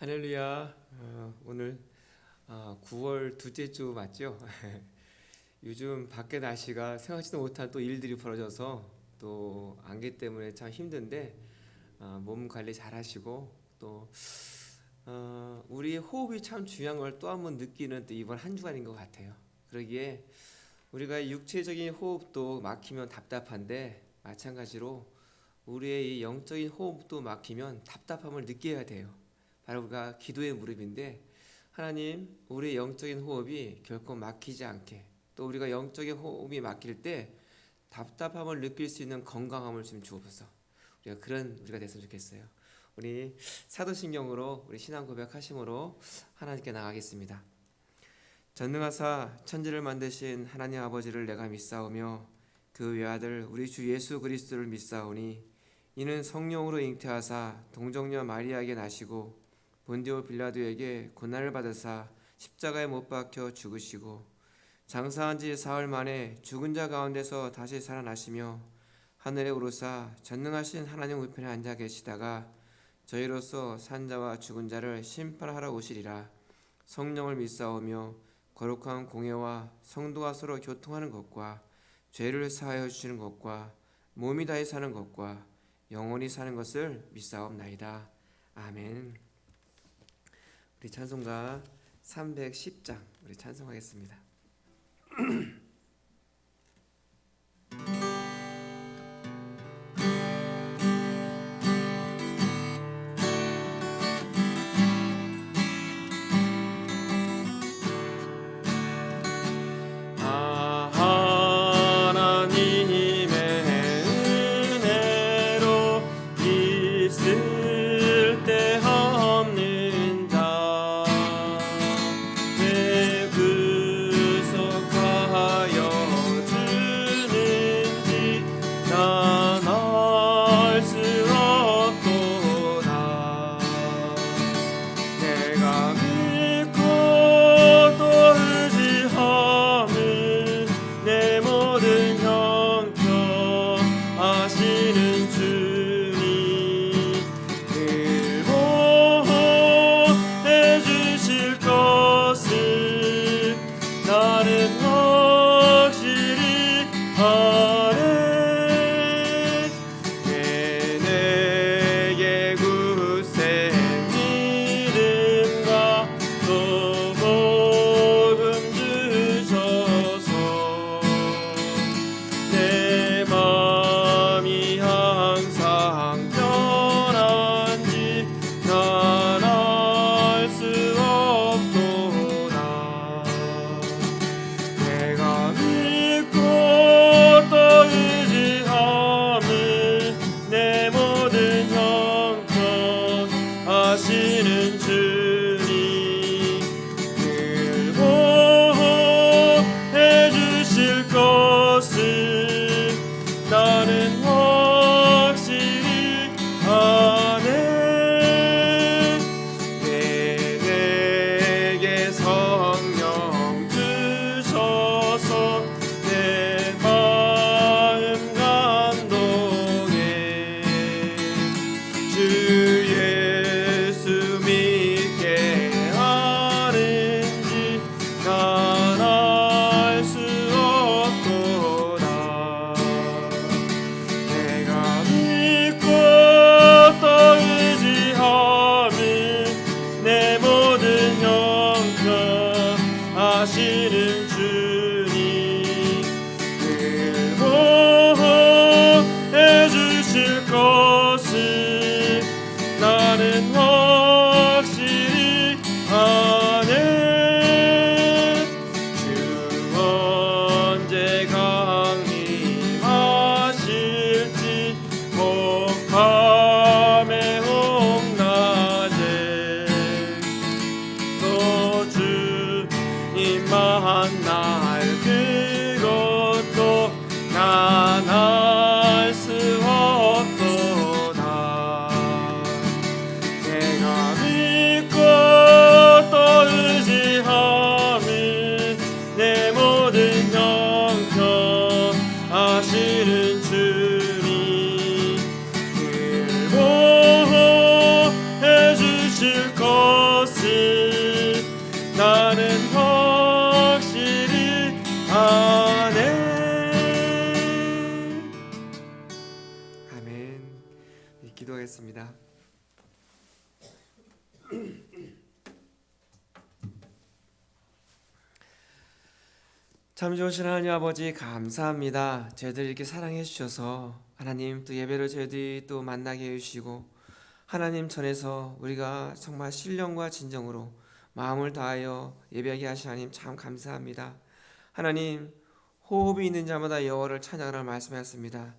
할렐루야. 오늘 9월 둘째 주 맞죠? 요즘 밖에 날씨가 생각지도 못한 또 일들이 벌어져서 또 안개 때문에 참 힘든데 몸 관리 잘 하시고 또 우리의 호흡이 참 중요한 걸 또 한 번 느끼는 또 이번 한 주간인 것 같아요. 그러기에 우리가 육체적인 호흡도 막히면 답답한데 마찬가지로 우리의 이 영적인 호흡도 막히면 답답함을 느껴야 돼요. 바로 우리가 기도의 무릎인데, 하나님, 우리의 영적인 호흡이 결코 막히지 않게, 또 우리가 영적인 호흡이 막힐 때 답답함을 느낄 수 있는 건강함을 좀 주옵소서. 우리가 그런 우리가 됐으면 좋겠어요. 우리 사도신경으로 우리 신앙 고백하심으로 하나님께 나가겠습니다. 전능하사 천지를 만드신 하나님 아버지를 내가 믿사오며 그 외아들 우리 주 예수 그리스도를 믿사오니 이는 성령으로 잉태하사 동정녀 마리아에게 나시고 본디오 빌라도에게 고난을 받으사 십자가에 못 박혀 죽으시고 장사한 지 사흘 만에 죽은 자 가운데서 다시 살아나시며 하늘에 오르사 전능하신 하나님 우편에 앉아 계시다가 저희로서 산자와 죽은 자를 심판하러 오시리라. 성령을 믿사오며 거룩한 공예와 성도가 서로 교통하는 것과 죄를 사하여 주시는 것과 몸이 다해 사는 것과 영원히 사는 것을 믿사옵나이다. 아멘. 우리 찬송가 310장 우리 찬송하겠습니다. 기도하겠습니다. 참 좋으신 하나님 아버지, 감사합니다. 저희들 이렇게 사랑해 주셔서 하나님 또 예배를 저희들이 또 만나게 해주시고, 하나님 전에서 우리가 정말 신령과 진정으로 마음을 다하여 예배하게 하신 하나님 참 감사합니다. 하나님, 호흡이 있는 자마다 여호와를 찬양하라 말씀하셨습니다.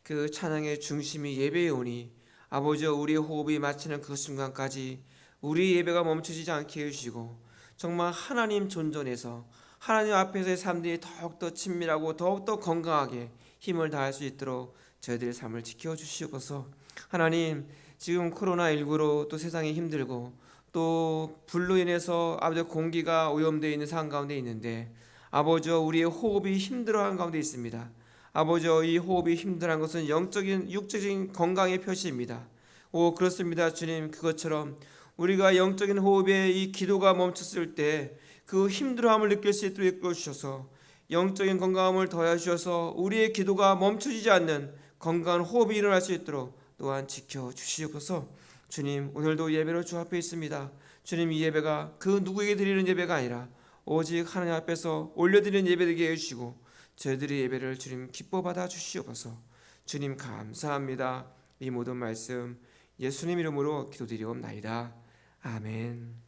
그 찬양의 중심이 예배에 오니 아버지여, 우리의 호흡이 마치는 그 순간까지 우리 예배가 멈추지 않게 해주시고, 정말 하나님 존전에서 하나님 앞에서의 삶들이 더욱더 친밀하고 더욱더 건강하게 힘을 다할 수 있도록 저희들의 삶을 지켜주시옵소서. 하나님, 지금 코로나19로 또 세상이 힘들고 또 불로 인해서 아버지 공기가 오염되어 있는 상황 가운데 있는데, 아버지여, 우리의 호흡이 힘들어하는 가운데 있습니다. 아버지여, 이 호흡이 힘들어하는 것은 영적인 육적인 건강의 표시입니다. 오, 그렇습니다. 주님, 그것처럼 우리가 영적인 호흡에 이 기도가 멈췄을 때 그 힘들어함을 느낄 수 있도록 이끌어 주셔서 영적인 건강함을 더해 주셔서 우리의 기도가 멈춰지지 않는 건강한 호흡이 일어날 수 있도록 또한 지켜 주시옵소서. 주님, 오늘도 예배로 주 앞에 있습니다. 주님, 이 예배가 그 누구에게 드리는 예배가 아니라 오직 하나님 앞에서 올려드리는 예배 되게 해주시고 저희들의 예배를 주님 기뻐 받아 주시옵소서. 주님, 감사합니다. 이 모든 말씀 예수님 이름으로 기도드리옵나이다. 아멘.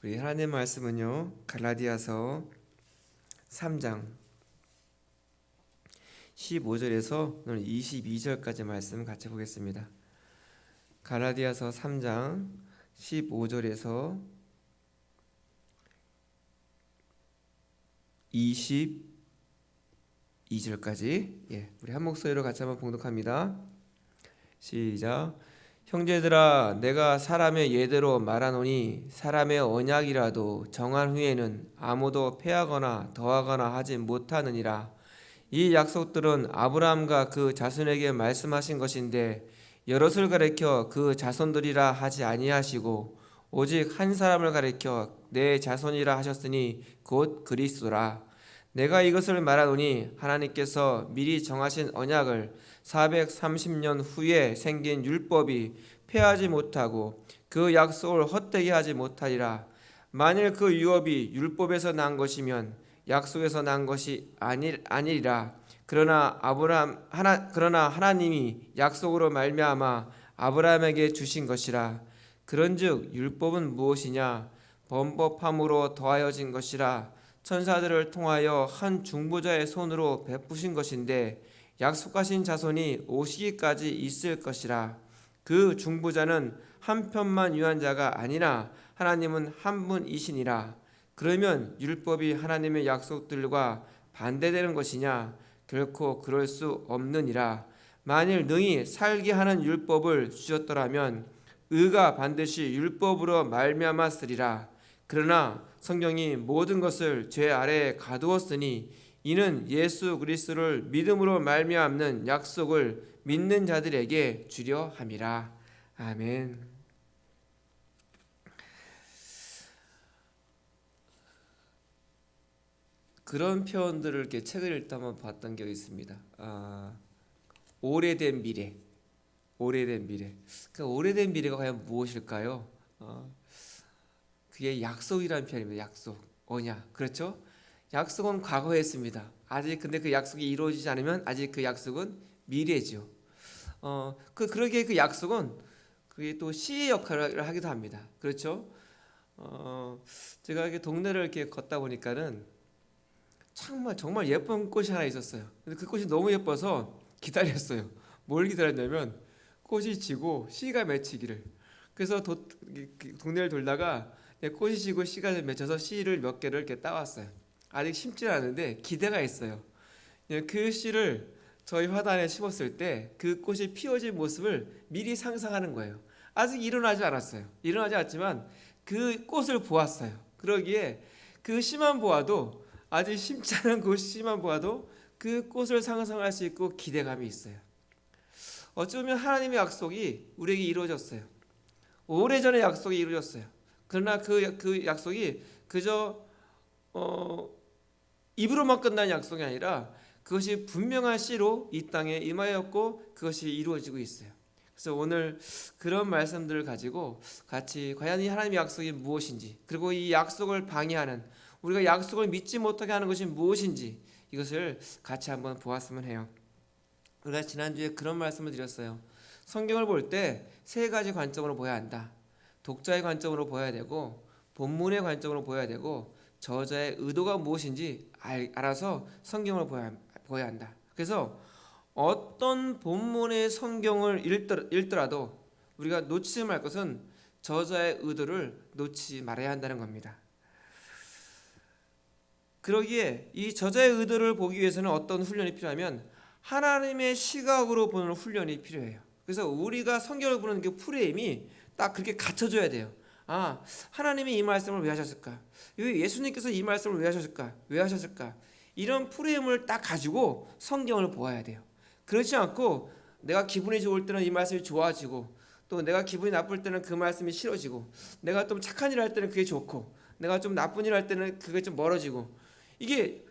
우리 하나님 말씀은요, 갈라디아서 3장 15절에서 오늘 22절까지 말씀 같이 보겠습니다. 갈라디아서 3장 15절에서 22절까지 우리 한 목소리로 같이 한번 봉독합니다. 시작. 형제들아, 내가 사람의 예대로 말하노니 사람의 언약이라도 정한 후에는 아무도 패하거나 더하거나 하지 못하느니라. 이 약속들은 아브라함과 그 자손에게 말씀하신 것인데 여럿을 가리켜 그 자손들이라 하지 아니하시고 오직 한 사람을 가리켜 내 자손이라 하셨으니 곧 그리스도라. 내가 이것을 말하노니 하나님께서 미리 정하신 언약을 430년 후에 생긴 율법이 폐하지 못하고 그 약속을 헛되게 하지 못하리라. 만일 그 유업이 율법에서 난 것이면 약속에서 난 것이 아니리라. 그러나 하나님이 약속으로 말미암아 아브라함에게 주신 것이라. 그런즉 율법은 무엇이냐? 범법함으로 더하여진 것이라. 천사들을 통하여 한 중보자의 손으로 베푸신 것인데 약속하신 자손이 오시기까지 있을 것이라. 그 중보자는 한편만 위한 자가 아니라 하나님은 한 분이시니라. 그러면 율법이 하나님의 약속들과 반대되는 것이냐? 결코 그럴 수 없느니라. 만일 능히 살게 하는 율법을 주셨더라면 의가 반드시 율법으로 말미암았으리라. 그러나 성경이 모든 것을 죄 아래에 가두었으니 이는 예수 그리스도를 믿음으로 말미암는 약속을 믿는 자들에게 주려 함이라. 아멘. 그런 표현들을 이렇게 책을 읽다 보면 봤던 기억이 있습니다. 오래된 미래, 오래된 미래. 그 오래된 미래가 과연 무엇일까요? 그게 약속이라는 표현입니다. 약속, 언약. 그렇죠? 약속은 과거에 했습니다. 아직 근데 그 약속이 이루어지지 않으면 아직 그 약속은 미래죠. 그러기에 그 약속은 그게 또 시의 역할을 하기도 합니다. 그렇죠? 제가 이렇게 동네를 이렇게 걷다 보니까는 정말 예쁜 꽃이 하나 있었어요. 근데 그 꽃이 너무 예뻐서 기다렸어요. 뭘 기다렸냐면 꽃이 지고 씨가 맺히기를. 그래서 동네를 돌다가 꽃이 지고 씨가 맺혀서 씨를 몇 개를 이렇게 따왔어요. 아직 심지 않은데 기대가 있어요. 그 씨를 저희 화단에 심었을 때 그 꽃이 피어진 모습을 미리 상상하는 거예요. 아직 일어나지 않았어요. 일어나지 않았지만 그 꽃을 보았어요. 그러기에 그 씨만 보아도, 아직 심지 않은 그 씨만 보아도 그 꽃을 상상할 수 있고 기대감이 있어요. 어쩌면 하나님의 약속이 우리에게 이루어졌어요. 오래전에 약속이 이루어졌어요. 그러나 그 약속이 그저 입으로만 끝난 약속이 아니라 그것이 분명한 씨로 이 땅에 임하였고 그것이 이루어지고 있어요. 그래서 오늘 그런 말씀들을 가지고 같이 과연 이 하나님의 약속이 무엇인지, 그리고 이 약속을 방해하는, 우리가 약속을 믿지 못하게 하는 것이 무엇인지, 이것을 같이 한번 보았으면 해요. 우리가 지난주에 그런 말씀을 드렸어요. 성경을 볼 때 세 가지 관점으로 보아야 한다. 독자의 관점으로 보아야 되고, 본문의 관점으로 보아야 되고, 저자의 의도가 무엇인지 알아서 성경을 보아야 한다. 그래서 어떤 본문의 성경을 읽더라도 우리가 놓치지 말 것은 저자의 의도를 놓치지 말아야 한다는 겁니다. 그러기에 이 저자의 의도를 보기 위해서는 어떤 훈련이 필요하면 하나님의 시각으로 보는 훈련이 필요해요. 그래서 우리가 성경을 보는 그 프레임이 딱 그렇게 갖춰져야 돼요. 아, 하나님이 이 말씀을 왜 하셨을까? 예수님께서 이 말씀을 왜 하셨을까? 왜 하셨을까? 이런 프레임을 딱 가지고 성경을 보아야 돼요. 그렇지 않고 내가 기분이 좋을 때는 이 말씀이 좋아지고, 또 내가 기분이 나쁠 때는 그 말씀이 싫어지고, 내가 좀 착한 일 할 때는 그게 좋고, 내가 좀 나쁜 일 할 때는 그게 좀 멀어지고, 이게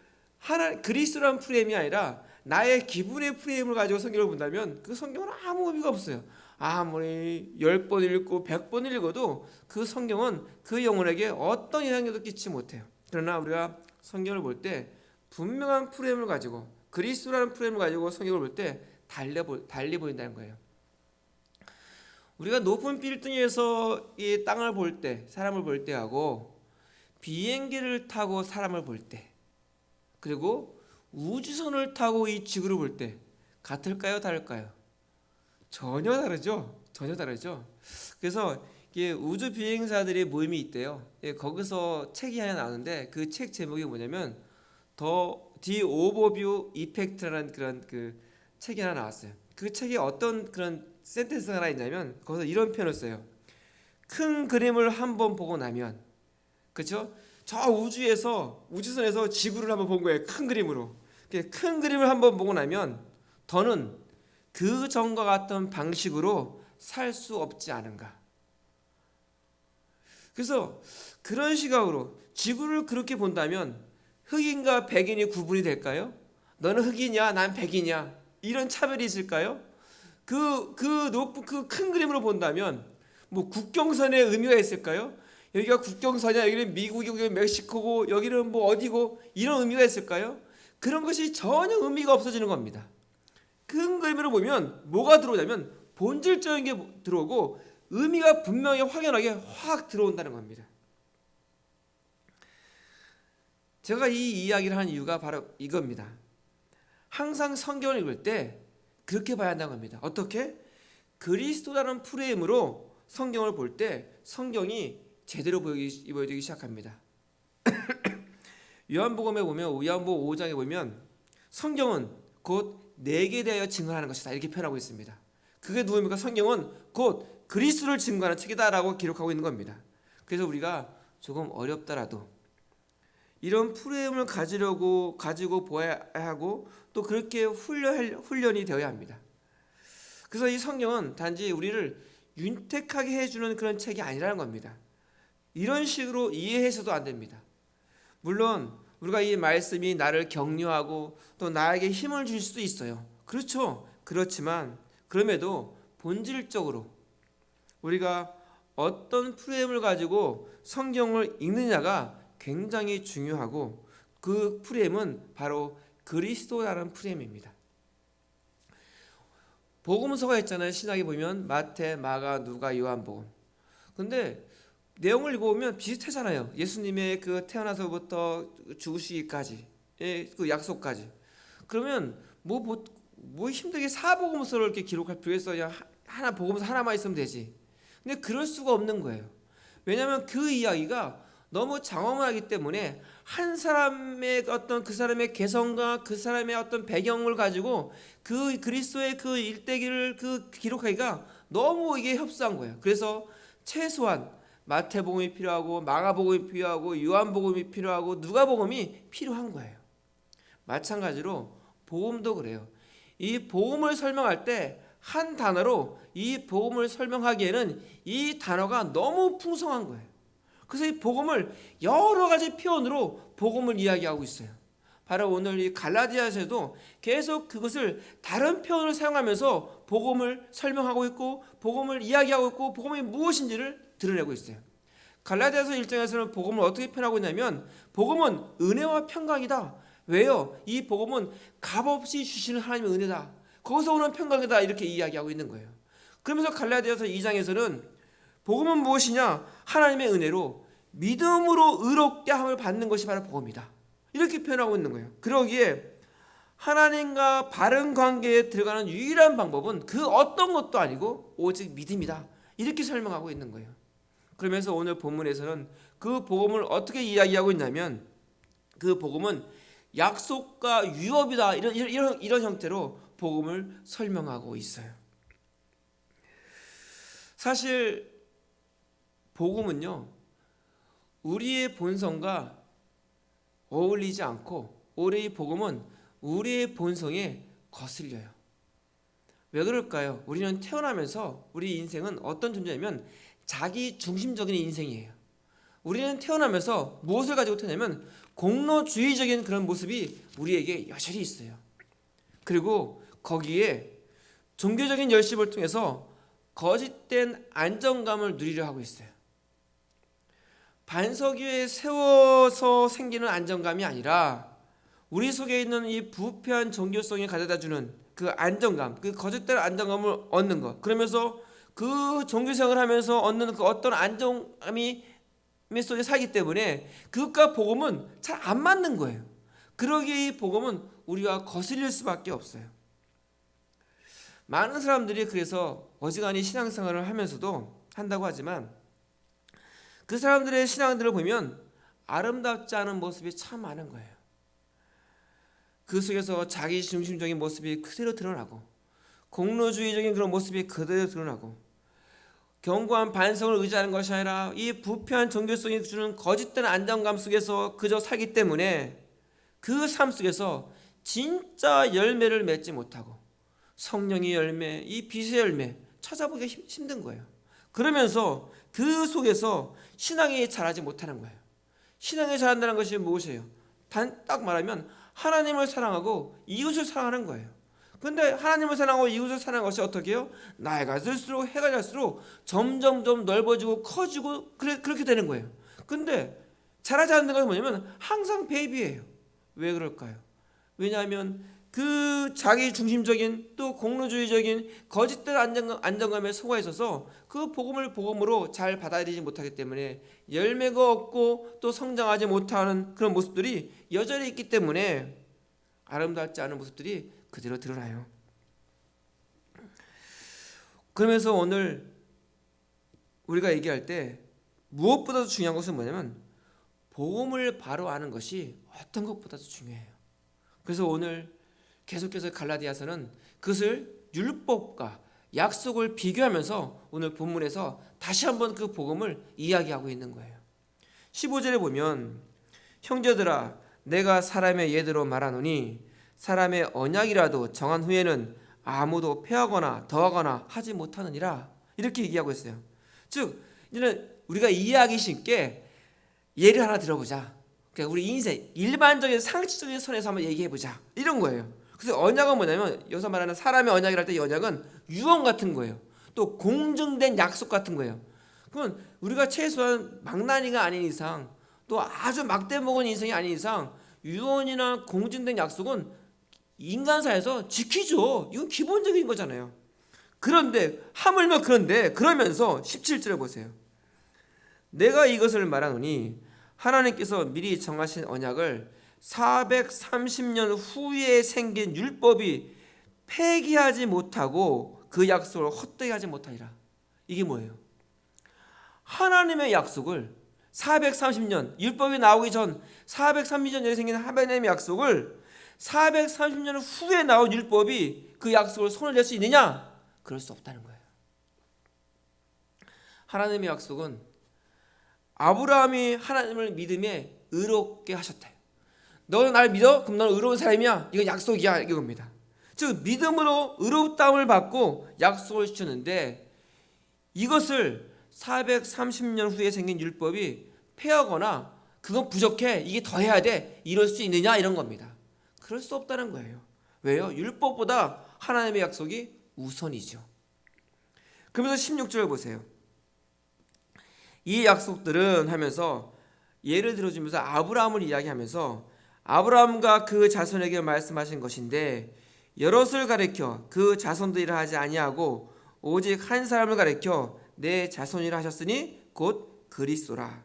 그리스도란 프레임이 아니라 나의 기분의 프레임을 가지고 성경을 본다면 그 성경은 아무 의미가 없어요. 아무리 10번 읽고 100번 읽어도 그 성경은 그 영혼에게 어떤 영향력도 끼치지 못해요. 그러나 우리가 성경을 볼 때 분명한 프레임을 가지고, 그리스도라는 프레임을 가지고 성경을 볼 때 달리 보인다는 거예요. 우리가 높은 빌딩에서 이 땅을 볼 때, 사람을 볼 때하고 비행기를 타고 사람을 볼 때, 그리고 우주선을 타고 이 지구를 볼 때 같을까요? 다를까요? 전혀 다르죠. 전혀 다르죠. 그래서 이게 우주 비행사들의 모임이 있대요. 거기서 책이 하나 나오는데 그 책 제목이 뭐냐면 The Overview Effect라는 그런 그 책이 하나 나왔어요. 그 책에 어떤 그런 센텐스가 하나 있냐면 거기서 이런 표현을 써요. 큰 그림을 한번 보고 나면, 그렇죠? 저 우주선에서 지구를 한번 본 거예요. 큰 그림으로. 큰 그림을 한번 보고 나면 더는 그 전과 같은 방식으로 살 수 없지 않은가. 그래서 그런 시각으로 지구를 그렇게 본다면 흑인과 백인이 구분이 될까요? 너는 흑인이야, 난 백이냐, 이런 차별이 있을까요? 그 큰 그림으로 본다면 뭐 국경선의 의미가 있을까요? 여기가 국경선이야, 여기는 미국이고 여기는 멕시코고 여기는 뭐 어디고, 이런 의미가 있을까요? 그런 것이 전혀 의미가 없어지는 겁니다. 큰 그림으로 보면 뭐가 들어오냐면 본질적인 게 들어오고 의미가 분명히 확연하게 확 들어온다는 겁니다. 제가 이 이야기를 하는 이유가 바로 이겁니다. 항상 성경을 읽을 때 그렇게 봐야 한다는 겁니다. 어떻게? 그리스도라는 프레임으로 성경을 볼 때 성경이 제대로 보여지기 시작합니다. 요한복음에 보면, 요한복음 5장에 보면 성경은 곧 내게 대하여 증언하는 것이다, 이렇게 표현하고 있습니다. 그게 누굽니까? 성경은 곧 그리스도를 증거하는 책이다라고 기록하고 있는 겁니다. 그래서 우리가 조금 어렵더라도 이런 프레임을 가지고 보아야 하고, 또 그렇게 훈련이 되어야 합니다. 그래서 이 성경은 단지 우리를 윤택하게 해주는 그런 책이 아니라는 겁니다. 이런 식으로 이해해서도 안 됩니다. 물론 우리가 이 말씀이 나를 격려하고 또 나에게 힘을 줄 수도 있어요. 그렇죠. 그렇지만 그럼에도 본질적으로 우리가 어떤 프레임을 가지고 성경을 읽느냐가 굉장히 중요하고, 그 프레임은 바로 그리스도라는 프레임입니다. 복음서가 있잖아요. 신약에 보면 마태, 마가, 누가, 요한복음. 근데 내용을 읽어보면 비슷하잖아요. 예수님의 그 태어나서부터 죽으시기까지, 그 약속까지. 그러면 뭐 힘들게 사복음서를 이렇게 기록할 필요 있어? 그냥 복음서 하나만 있으면 되지. 근데 그럴 수가 없는 거예요. 왜냐하면 그 이야기가 너무 장엄하기 때문에 한 사람의 어떤 그 사람의 개성과 그 사람의 어떤 배경을 가지고 그 그리스도의 그 일대기를 그 기록하기가 너무 이게 협소한 거예요. 그래서 최소한 마태복음이 필요하고 마가복음이 필요하고 요한복음이 필요하고 누가복음이 필요한 거예요. 마찬가지로 복음도 그래요. 이 복음을 설명할 때 한 단어로 이 복음을 설명하기에는 이 단어가 너무 풍성한 거예요. 그래서 이 복음을 여러 가지 표현으로 복음을 이야기하고 있어요. 바로 오늘 이 갈라디아서에도 계속 그것을 다른 표현을 사용하면서 복음을 설명하고 있고 복음을 이야기하고 있고 복음이 무엇인지를 드러내고 있어요. 갈라디아서 1장에서는 복음을 어떻게 표현하고 있냐면 복음은 은혜와 평강이다. 왜요? 이 복음은 값없이 주시는 하나님의 은혜다. 거기서 오는 평강이다. 이렇게 이야기하고 있는 거예요. 그러면서 갈라디아서 2장에서는 복음은 무엇이냐? 하나님의 은혜로 믿음으로 의롭게 함을 받는 것이 바로 복음이다. 이렇게 표현하고 있는 거예요. 그러기에 하나님과 바른 관계에 들어가는 유일한 방법은 그 어떤 것도 아니고 오직 믿음이다. 이렇게 설명하고 있는 거예요. 그러면서 오늘 본문에서는 그 복음을 어떻게 이야기하고 있냐면 그 복음은 약속과 유업이다. 이런 형태로 복음을 설명하고 있어요. 사실 복음은요, 우리의 본성과 어울리지 않고 오히려 이 복음은 우리의 본성에 거슬려요. 왜 그럴까요? 우리는 태어나면서 우리 인생은 어떤 존재냐면 자기 중심적인 인생이에요. 우리는 태어나면서 무엇을 가지고 태어나면 공로주의적인 그런 모습이 우리에게 여전히 있어요. 그리고 거기에 종교적인 열심을 통해서 거짓된 안정감을 누리려 하고 있어요. 반석 위에 세워서 생기는 안정감이 아니라 우리 속에 있는 이 부패한 종교성이 가져다주는 그 안정감, 그 거짓된 안정감을 얻는 것. 그러면서 그 종교생활을 하면서 얻는 그 어떤 안정감이 속에 살기 때문에 그것과 복음은 잘 안 맞는 거예요. 그러기에 이 복음은 우리와 거슬릴 수밖에 없어요. 많은 사람들이 그래서 어지간히 신앙생활을 하면서도 한다고 하지만 그 사람들의 신앙들을 보면 아름답지 않은 모습이 참 많은 거예요. 그 속에서 자기 중심적인 모습이 그대로 드러나고 공로주의적인 그런 모습이 그대로 드러나고 견고한 반성을 의지하는 것이 아니라 이 부패한 종교성이 주는 거짓된 안정감 속에서 그저 살기 때문에 그 삶 속에서 진짜 열매를 맺지 못하고 성령의 열매, 이 빛의 열매 찾아보기가 힘든 거예요. 그러면서 그 속에서 신앙이 자라지 못하는 거예요. 신앙이 자란다는 것이 무엇이에요? 딱 말하면 하나님을 사랑하고 이웃을 사랑하는 거예요. 근데 하나님을 사랑하고 이웃을 사랑하는 것이 어떻게 해요? 나이가 들수록 해가 갈수록 점점 넓어지고 커지고 그렇게 되는 거예요. 근데 자라지 않는 것은 뭐냐면 항상 베이비예요. 왜 그럴까요? 왜냐하면 그 자기 중심적인 또 공로주의적인 거짓된 안정감에 속아 있어서 그 복음을 복음으로 잘 받아들이지 못하기 때문에 열매가 없고 또 성장하지 못하는 그런 모습들이 여전히 있기 때문에 아름답지 않은 모습들이 그대로 드러나요. 그러면서 오늘 우리가 얘기할 때 무엇보다도 중요한 것은 뭐냐면 복음을 바로 아는 것이 어떤 것보다도 중요해요. 그래서 오늘 계속해서 갈라디아서는 그것을 율법과 약속을 비교하면서 오늘 본문에서 다시 한번 그 복음을 이야기하고 있는 거예요. 15절에 보면 형제들아 내가 사람의 예대로 말하노니 사람의 언약이라도 정한 후에는 아무도 폐하거나 더하거나 하지 못하느니라 이렇게 얘기하고 있어요. 즉 이제는 우리가 이해하기 쉽게 예를 하나 들어보자. 그러니까 우리 인생 일반적인 상식적인 선에서 한번 얘기해보자 이런 거예요. 그래서 언약은 뭐냐면 여기서 말하는 사람의 언약이랄 때 이 언약은 유언 같은 거예요. 또 공증된 약속 같은 거예요. 그러면 우리가 최소한 망나니가 아닌 이상 또 아주 막대먹은 인생이 아닌 이상 유언이나 공증된 약속은 인간사에서 지키죠. 이건 기본적인 거잖아요. 그런데 하물며 그러면서 17절에 보세요. 내가 이것을 말하노니 하나님께서 미리 정하신 언약을 430년 후에 생긴 율법이 폐기하지 못하고 그 약속을 헛되이 하지 못하리라. 이게 뭐예요? 하나님의 약속을 430년 율법이 나오기 전 430년 전에 생긴 하나님의 약속을 430년 후에 나온 율법이 그 약속을 손을 댈 수 있느냐? 그럴 수 없다는 거예요. 하나님의 약속은 아브라함이 하나님을 믿음에 의롭게 하셨다. 너는 날 믿어? 그럼 너는 의로운 사람이야. 이건 약속이야 이겁니다. 즉 믿음으로 의롭다함을 받고 약속을 주셨는데 이것을 430년 후에 생긴 율법이 폐하거나 그건 부족해 이게 더 해야 돼 이럴 수 있느냐 이런 겁니다. 그럴 수 없다는 거예요. 왜요? 율법보다 하나님의 약속이 우선이죠. 그러면서 16절 보세요. 이 약속들은 하면서 예를 들어주면서 아브라함을 이야기하면서 아브라함과 그 자손에게 말씀하신 것인데 여럿을 가리켜 그 자손들이라 하지 아니하고 오직 한 사람을 가리켜 내 자손이라 하셨으니 곧 그리스도라.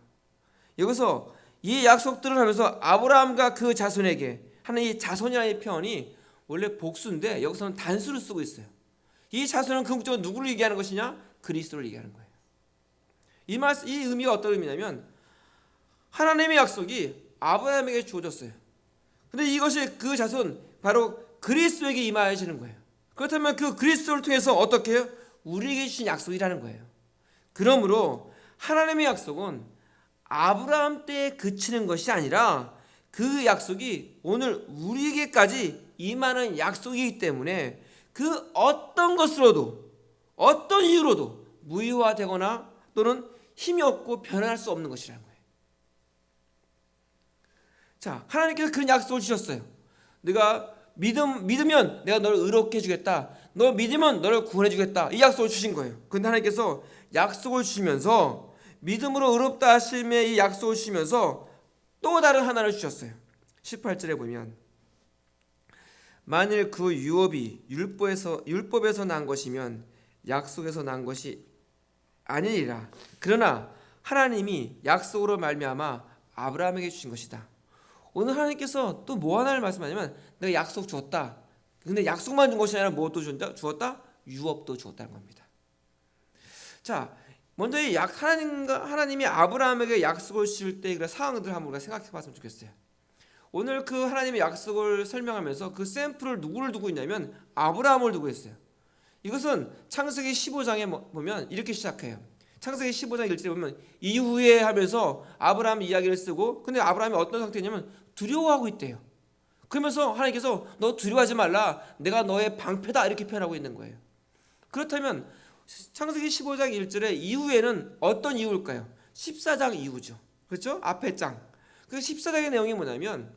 여기서 이 약속들을 하면서 아브라함과 그 자손에게 하는 이 자손이라는 표현이 원래 복수인데 여기서는 단수를 쓰고 있어요. 이 자손은 궁극적으로 누구를 얘기하는 것이냐? 그리스도를 얘기하는 거예요. 이 의미가 어떤 의미냐면 하나님의 약속이 아브라함에게 주어졌어요. 근데 이것이 그 자손 바로 그리스도에게 임하시는 거예요. 그렇다면 그 그리스도를 통해서 어떻게 해요? 우리에게 주신 약속이라는 거예요. 그러므로 하나님의 약속은 아브라함 때에 그치는 것이 아니라 그 약속이 오늘 우리에게까지 임하는 약속이기 때문에 그 어떤 것으로도 어떤 이유로도 무효화되거나 또는 힘이 없고 변할 수 없는 것이라는 거예요. 자, 하나님께서 그런 약속을 주셨어요. 네가 믿으면 내가 너를 의롭게 해주겠다. 너 믿으면 너를 구원해주겠다. 이 약속을 주신 거예요. 그런데 하나님께서 약속을 주시면서 믿음으로 의롭다 하심의 이 약속을 주시면서 또 다른 하나를 주셨어요. 18절에 보면 만일 그 유업이 율법에서 난 것이면 약속에서 난 것이 아니니라. 그러나 하나님이 약속으로 말미암아 아브라함에게 주신 것이다. 오늘 하나님께서 또 뭐 하나를 말씀하냐면 내가 약속 주었다. 근데 약속만 준 것이 아니라 무엇도 주었다? 유업도 주었다는 겁니다. 자, 먼저 이 하나님이 아브라함에게 약속을 주실 때 그런 상황들을 한번 우리가 생각해 봤으면 좋겠어요. 오늘 그 하나님의 약속을 설명하면서 그 샘플을 누구를 두고 있냐면 아브라함을 두고 있어요. 이것은 창세기 15장에 보면 이렇게 시작해요. 창세기 15장 1절에 보면 이후에 하면서 아브라함 이야기를 쓰고 근데 아브라함이 어떤 상태냐면 두려워하고 있대요. 그러면서 하나님께서 너 두려워하지 말라. 내가 너의 방패다. 이렇게 표현하고 있는 거예요. 그렇다면 창세기 15장 1절에 이후에는 어떤 이후일까요? 14장 이후죠. 그렇죠? 앞에 장. 그 14장의 내용이 뭐냐면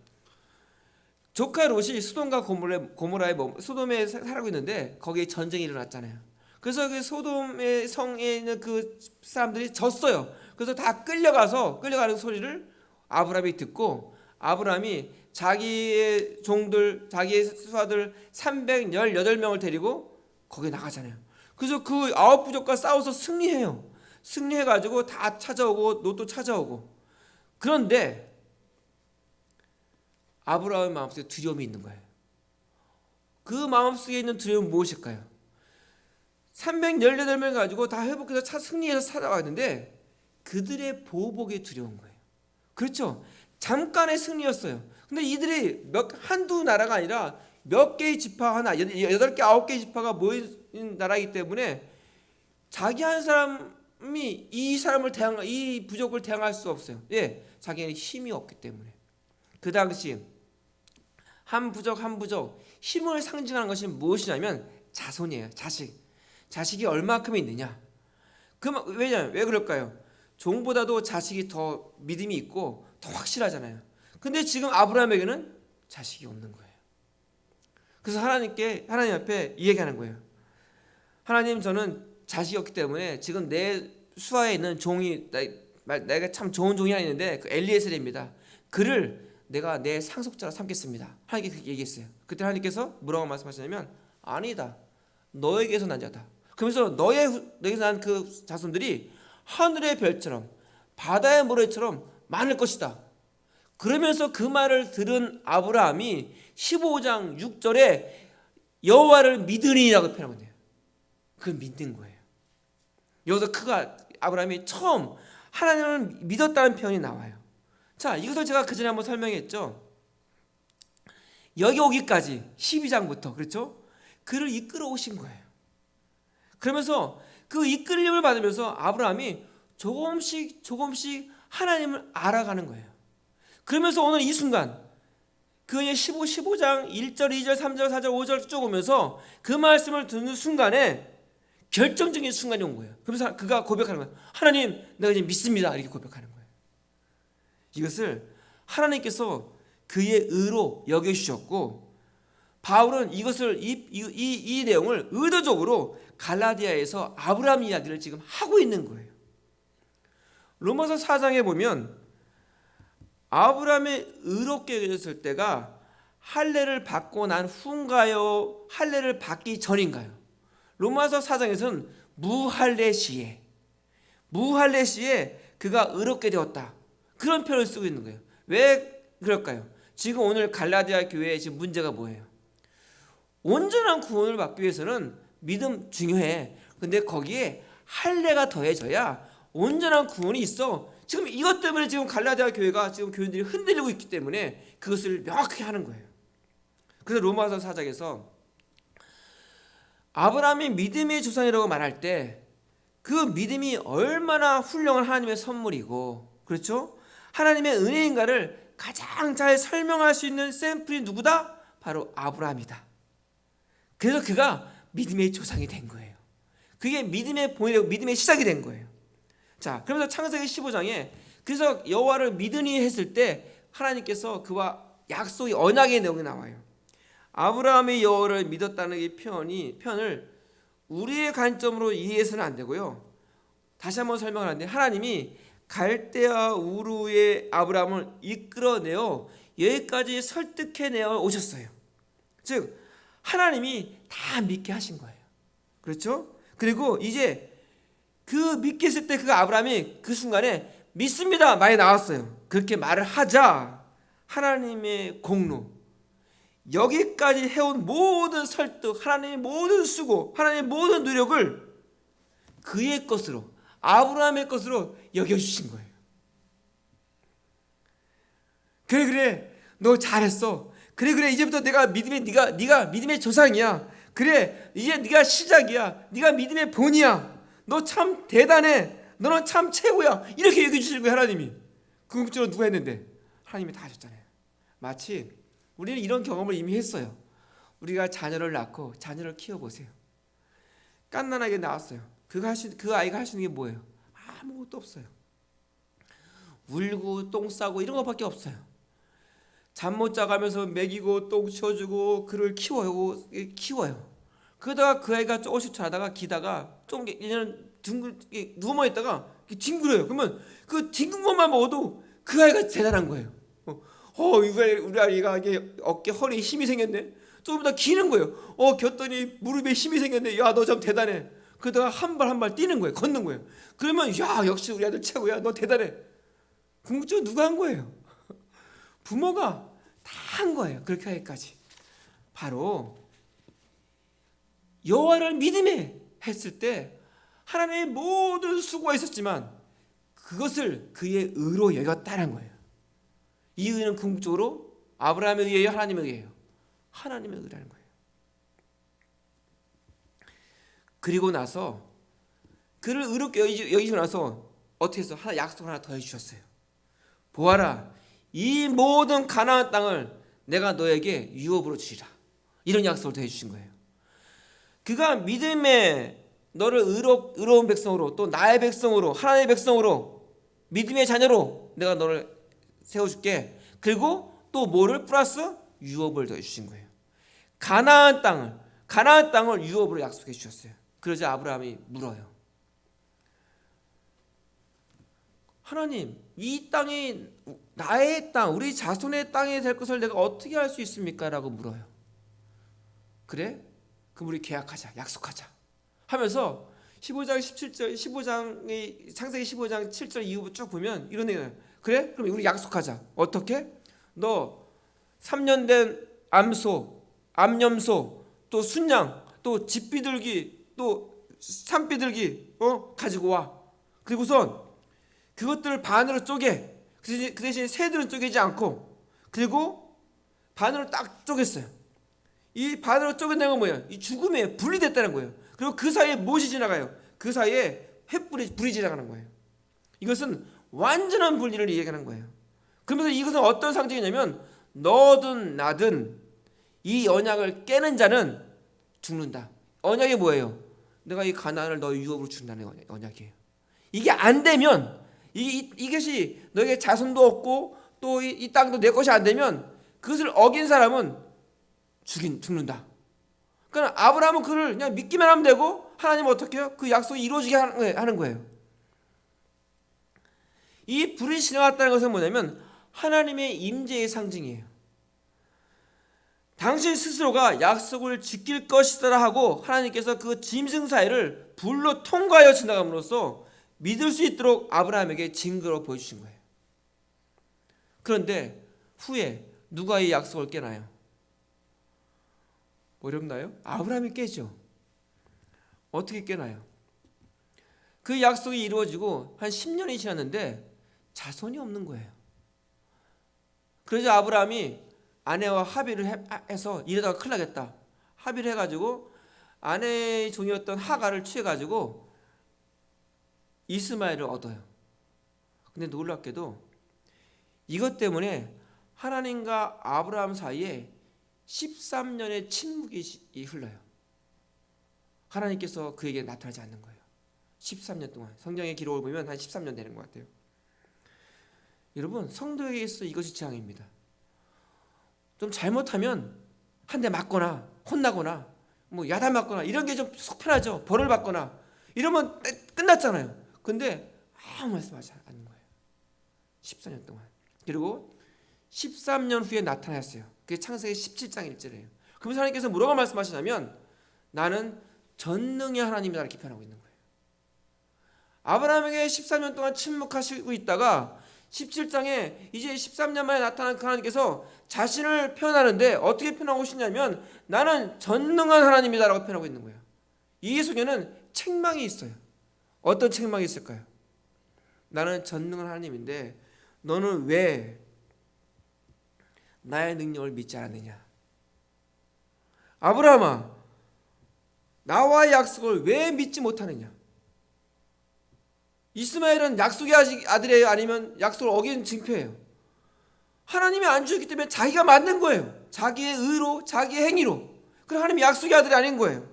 조카 롯이 소돔과 소돔에 살고 있는데 거기에 전쟁이 일어났잖아요. 그래서 그 소돔의 성에 있는 그 사람들이 졌어요. 그래서 다 끌려가는 소리를 아브라함이 듣고 아브라함이 자기의 종들, 자기의 수하들 318명을 데리고 거기에 나가잖아요. 그래서 그 아홉 부족과 싸워서 승리해요. 승리해가지고 다 찾아오고 롯도 찾아오고. 그런데 아브라함의 마음속에 두려움이 있는 거예요. 그 마음속에 있는 두려움은 무엇일까요? 318명 가지고 다 회복해서 승리해서 찾아왔는데 그들의 보복에 두려운 거예요. 그렇죠? 잠깐의 승리였어요. 근데 이들이 한두 나라가 아니라 몇 개의 지파 하나, 8개, 9개의 지파가 모인 나라이기 때문에 자기 한 사람이 이 부족을 대항할 수 없어요. 예, 자기는 힘이 없기 때문에. 그 당시 한 부족 힘을 상징하는 것이 무엇이냐면 자손이에요. 자식이 얼마큼 있느냐. 왜냐면 왜 그럴까요? 종보다도 자식이 더 믿음이 있고 더 확실하잖아요. 근데 지금 아브라함에게는 자식이 없는 거예요. 그래서 하나님 앞에 이 얘기하는 거예요. 하나님, 저는 자식이 없기 때문에 지금 내 수하에 있는 종이 내가 참 좋은 종이 하나 있는데 그 엘리에셀입니다. 그를 내가 내 상속자로 삼겠습니다. 하나님께 그렇게 얘기했어요. 그때 하나님께서 뭐라고 말씀하시냐면 아니다. 너에게서 난 자다. 그러면서 너에게서 난 그 자손들이 하늘의 별처럼 바다의 모래처럼 많을 것이다. 그러면서 그 말을 들은 아브라함이 15장 6절에 여호와를 믿으니라고 표현하고 있네요. 그걸 믿는 거예요. 여기서 아브라함이 처음 하나님을 믿었다는 표현이 나와요. 자, 이것을 제가 그전에 한번 설명했죠. 여기 오기까지 12장부터 그렇죠? 그를 이끌어 오신 거예요. 그러면서 그 이끌림을 받으면서 아브라함이 조금씩 하나님을 알아가는 거예요. 그러면서 오늘 이 순간 그의 15장 1절, 2절, 3절, 4절, 5절 쭉 오면서 그 말씀을 듣는 순간에 결정적인 순간이 온 거예요. 그러면서 그가 고백하는 거예요. 하나님, 내가 이제 믿습니다. 이렇게 고백하는 거예요. 이것을 하나님께서 그의 의로 여겨주셨고, 바울은 이 내용을 의도적으로 갈라디아에서 아브라함 이야기를 지금 하고 있는 거예요. 로마서 4장에 보면 아브라함이 의롭게 여겨졌을 때가 할례를 받고 난 후인가요? 할례를 받기 전인가요? 로마서 4장에서는 무할례 시에 그가 의롭게 되었다, 그런 표현을 쓰고 있는 거예요. 왜 그럴까요? 지금 오늘 갈라디아 교회의 지금 문제가 뭐예요? 온전한 구원을 받기 위해서는 믿음 중요해. 근데 거기에 할례가 더해져야 온전한 구원이 있어. 지금 이것 때문에 지금 갈라디아 교회가 지금 교인들이 흔들리고 있기 때문에 그것을 명확하게 하는 거예요. 그래서 로마서 4장에서 아브라함이 믿음의 조상이라고 말할 때 그 믿음이 얼마나 훌륭한 하나님의 선물이고, 그렇죠? 하나님의 은혜인가를 가장 잘 설명할 수 있는 샘플이 누구다? 바로 아브라함이다. 그래서 그가 믿음의 조상이 된 거예요. 그게 믿음의 본이되고 믿음의 시작이 된 거예요. 자, 그러면서 창세기 15장에 그래서 여호와를 믿으니 했을 때 하나님께서 그와 약속의 언약의 내용이 나와요. 아브라함이 여호와를 믿었다는 이 편을 우리의 관점으로 이해해서는 안 되고요. 다시 한번 설명을 하는데, 하나님이 갈대아 우르의 아브라함을 이끌어내어 여기까지 설득해내어 오셨어요. 즉 하나님이 다 믿게 하신 거예요. 그렇죠? 그리고 이제 그 믿게 했을 때 그 아브라함이 그 순간에 믿습니다 말이 나왔어요. 그렇게 말을 하자 하나님의 공로, 여기까지 해온 모든 설득, 하나님의 모든 수고, 하나님의 모든 노력을 그의 것으로, 아브라함의 것으로 여겨주신 거예요. 그래 너 잘했어. 그래 이제부터 네가 믿음의 조상이야. 그래 이제 네가 시작이야. 네가 믿음의 본이야. 너 참 대단해. 너는 참 최고야. 이렇게 여겨주시는 거예요. 하나님이. 궁극적으로 누가 했는데? 하나님이 다 하셨잖아요. 마치 우리는 이런 경험을 이미 했어요. 우리가 자녀를 낳고 자녀를 키워보세요. 갓난아기가 나왔어요. 그 아이가 할 수 있는 게 뭐예요? 아무것도 없어요. 울고 똥 싸고 이런 것밖에 없어요. 잠 못 자가면서 먹이고 똥 치워주고 그를 키워요. 그러다가 그 아이가 조금씩 자다가 기다가 좀 누워만 있다가 뒹굴어요. 그러면 그 뒹군 것만 먹어도 그 아이가 대단한 거예요. 우리 아이가 어깨 허리에 힘이 생겼네. 조금 더 기는 거예요. 겼더니 무릎에 힘이 생겼네. 야, 너 참 대단해. 그러다가 한 발 뛰는 거예요. 걷는 거예요. 그러면 야, 역시 우리 아들 최고야. 너 대단해. 궁극적으로 누가 한 거예요? 부모가 다 한 거예요. 그렇게 하기까지. 바로 여호와를 믿음에 했을 때 하나님의 모든 수고가 있었지만 그것을 그의 의로 여겼다는 거예요. 이 의는 궁극적으로 아브라함에 의해요, 하나님에 의해요? 하나님에 의라는 거예요. 그리고 나서 그를 의롭게 여기시고 나서 어떻게 해서 약속 하나 더 해주셨어요. 보아라, 이 모든 가나안 땅을 내가 너에게 유업으로 주리라. 이런 약속을 더 해주신 거예요. 그가 믿음에 너를 의로운 백성으로, 또 나의 백성으로, 하나님의 백성으로, 믿음의 자녀로 내가 너를 세워줄게. 그리고 또 뭐를 플러스 유업을 더 해주신 거예요. 가나안 땅을 유업으로 약속해 주셨어요. 그러자 아브라함이 물어요. 하나님, 이 땅이 나의 땅, 우리 자손의 땅이 될 것을 내가 어떻게 할 수 있습니까? 라고 물어요. 그래? 그럼 우리 계약하자, 약속하자 하면서 15장 17절, 창세기 15장 7절 이후부터 쭉 보면 이런 얘기예요. 그래? 그럼 우리 약속하자. 어떻게? 너 3년 된 암염소, 또 순양, 또 집비둘기, 또 산비둘기 가지고 와. 그리고선 그것들을 반으로 쪼개. 그 대신 새들은 쪼개지 않고, 그리고 반으로 딱 쪼갰어요. 이 반으로 쪼갠다는 건 뭐예요? 이 죽음에 분리됐다는 거예요. 그리고 그 사이에 무엇이 지나가요? 그 사이에 불이 지나가는 거예요. 이것은 완전한 분리를 얘기하는 거예요. 그러면서 이것은 어떤 상징이냐면 너든 나든 이 언약을 깨는 자는 죽는다. 언약이 뭐예요? 내가 이 가나안을 너의 유업으로 준다는 언약이에요. 이게 안 되면 이것이 너에게 자손도 없고 또 이 땅도 내 것이 안 되면 그것을 어긴 사람은 죽는다. 그러니까 아브라함은 그를 그냥 믿기만 하면 되고 하나님은 어떻게 해요? 그 약속이 이루어지게 하는 거예요. 이 불이 지나갔다는 것은 뭐냐면 하나님의 임재의 상징이에요. 당신 스스로가 약속을 지킬 것이다 하고 하나님께서 그 짐승 사이를 불로 통과하여 지나감으로써 믿을 수 있도록 아브라함에게 증거로 보여주신 거예요. 그런데 후에 누가 이 약속을 깨나요? 어렵나요? 아브라함이 깨죠. 어떻게 깨나요? 그 약속이 이루어지고 한 10년이 지났는데 자손이 없는 거예요. 그래서 아브라함이 아내와 합의를 해서 이러다가 큰일 나겠다. 합의를 해가지고 아내의 종이었던 하가를 취해가지고 이스마엘을 얻어요. 근데 놀랍게도 이것 때문에 하나님과 아브라함 사이에 13년의 침묵이 흘러요. 하나님께서 그에게 나타나지 않는 거예요. 13년 동안. 성경의 기록을 보면 한 13년 되는 것 같아요. 여러분, 성도에게 있어 이것이 재앙입니다. 좀 잘못하면 한 대 맞거나 혼나거나 뭐 야단 맞거나 이런 게 좀 속편하죠. 벌을 받거나 이러면 끝났잖아요. 근데 아무 말씀하지 않는 거예요. 14년 동안. 그리고 13년 후에 나타났어요. 그게 창세기 17장 1절이에요. 그러면서 하나님께서 뭐라고 말씀하시냐면 나는 전능의 하나님이다 이렇게 표현하고 있는 거예요. 아브라함에게 13년 동안 침묵하시고 있다가 17장에 이제 13년 만에 나타난 그 하나님께서 자신을 표현하는데 어떻게 표현하고 있냐면 나는 전능한 하나님이다 라고 표현하고 있는 거예요. 이 속에는 책망이 있어요. 어떤 책망이 있을까요? 나는 전능한 하나님인데 너는 왜 나의 능력을 믿지 않았느냐? 아브라함아, 나와의 약속을 왜 믿지 못하느냐? 이스마엘은 약속의 아들이에요? 아니면 약속을 어긴 증표예요? 하나님이 안 주셨기 때문에 자기가 만든 거예요. 자기의 의로, 자기의 행위로. 그럼 하나님이 약속의 아들이 아닌 거예요.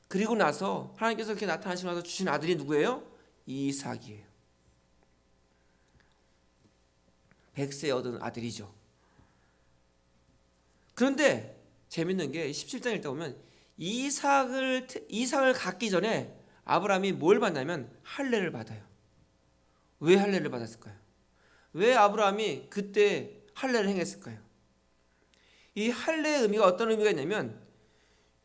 그리고 나서 하나님께서 이렇게 나타나시고 나서 주신 아들이 누구예요? 이삭이에요. 100세 얻은 아들이죠. 그런데 재밌는 게 17장 읽다 보면 이삭을 갖기 전에 아브라함이 뭘 받냐면 할례를 받아요. 왜 할례를 받았을까요? 왜 아브라함이 그때 할례를 행했을까요? 이 할례의 의미가 어떤 의미가 있냐면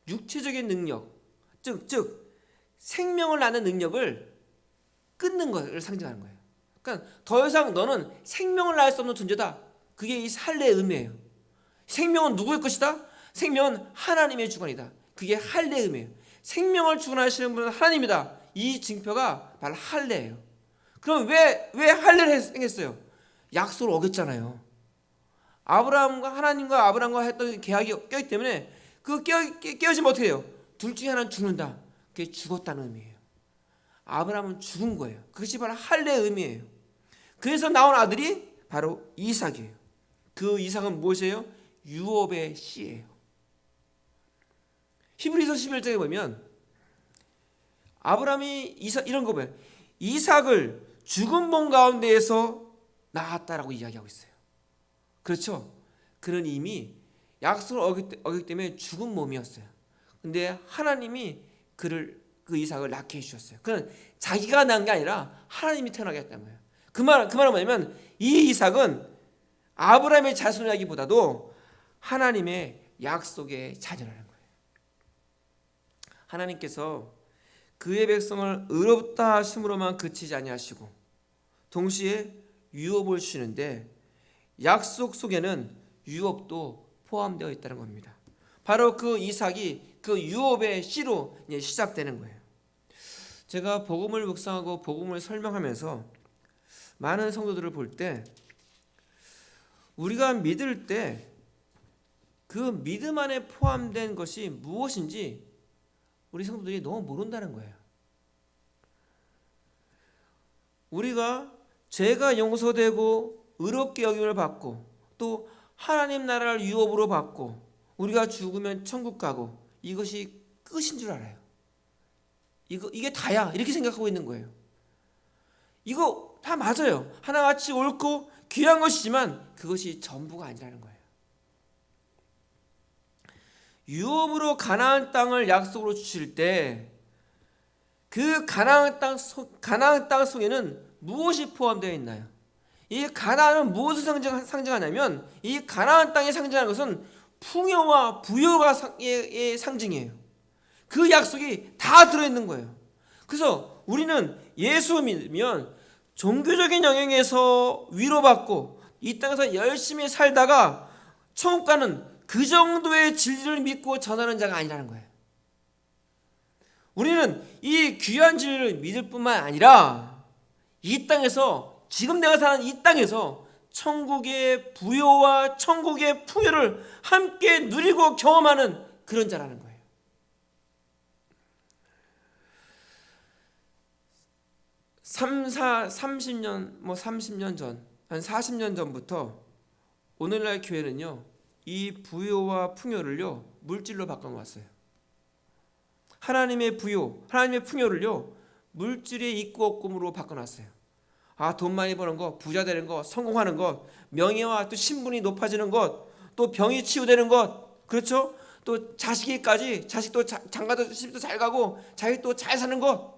육체적인 능력, 즉 생명을 낳는 능력을 끊는 것을 상징하는 거예요. 그러니까 더 이상 너는 생명을 낳을 수 없는 존재다. 그게 이 할례의 의미예요. 생명은 누구의 것이다? 생명은 하나님의 주관이다. 그게 할례의 의미예요. 생명을 주관하시는 분은 하나님이다. 이 증표가 바로 할례예요. 그럼 왜 할례를 행했어요? 약속을 어겼잖아요. 하나님과 아브라함과 했던 계약이 껴있기 때문에 그 깨어지면 어떻게 해요? 둘 중에 하나는 죽는다. 그게 죽었다는 의미예요. 아브라함은 죽은 거예요. 그것이 바로 할례의 의미예요. 그래서 나온 아들이 바로 이삭이에요. 그 이삭은 무엇이에요? 유업의 씨예요. 히브리서 11장에 보면 아브라함이 이런 거 봐요. 이삭을 죽은 몸 가운데에서 낳았다라고 이야기하고 있어요. 그렇죠? 그는 이미 약속을 어겼기 때문에 죽은 몸이었어요. 근데 하나님이 그 이삭을 낳게 해주셨어요. 그는 자기가 낳은 게 아니라 하나님이 태어나게 했단 말이에요. 그 말은 뭐냐면 이 이삭은 아브라함의 자손이라기보다도 하나님의 약속의 자녀라는 거예요. 하나님께서 그의 백성을 의롭다 하심으로만 그치지 아니하시고 동시에 유업을 주시는데 약속 속에는 유업도 포함되어 있다는 겁니다. 바로 그 이삭이 그 유업의 씨로 시작되는 거예요. 제가 복음을 묵상하고 복음을 설명하면서 많은 성도들을 볼 때 우리가 믿을 때 그 믿음 안에 포함된 것이 무엇인지 우리 성도들이 너무 모른다는 거예요. 우리가 죄가 용서되고 의롭게 여김을 받고 또 하나님 나라를 유업으로 받고 우리가 죽으면 천국 가고 이것이 끝인 줄 알아요. 이게 다야 이렇게 생각하고 있는 거예요. 이거 다 맞아요. 하나같이 옳고 귀한 것이지만 그것이 전부가 아니라는 거예요. 유업으로 가나안 땅을 약속으로 주실 때 그 가나안 땅 속에는 무엇이 포함되어 있나요? 이 가나안은 무엇을 상징하냐면 이 가나안 땅에 상징하는 것은 풍요와 부여가 의 상징이에요. 그 약속이 다 들어있는 거예요. 그래서 우리는 예수 믿으면 종교적인 영역에서 위로받고 이 땅에서 열심히 살다가 천국 가는 그 정도의 진리를 믿고 전하는 자가 아니라는 거예요. 우리는 이 귀한 진리를 믿을 뿐만 아니라 이 땅에서 지금 내가 사는 이 땅에서 천국의 부요와 천국의 풍요를 함께 누리고 경험하는 그런 자라는 거예요. 30년 전, 한 40년 전부터 오늘날 교회는요, 이 부요와 풍요를요, 물질로 바꿔놓았어요. 하나님의 부요, 하나님의 풍요를요, 물질의 있고 없음으로 바꿔놨어요. 돈 많이 버는 것, 부자 되는 것, 성공하는 것, 명예와 또 신분이 높아지는 것, 또 병이 치유되는 것, 그렇죠? 또 자식도 장가도 시집도 잘 가고, 자식도 잘 사는 것,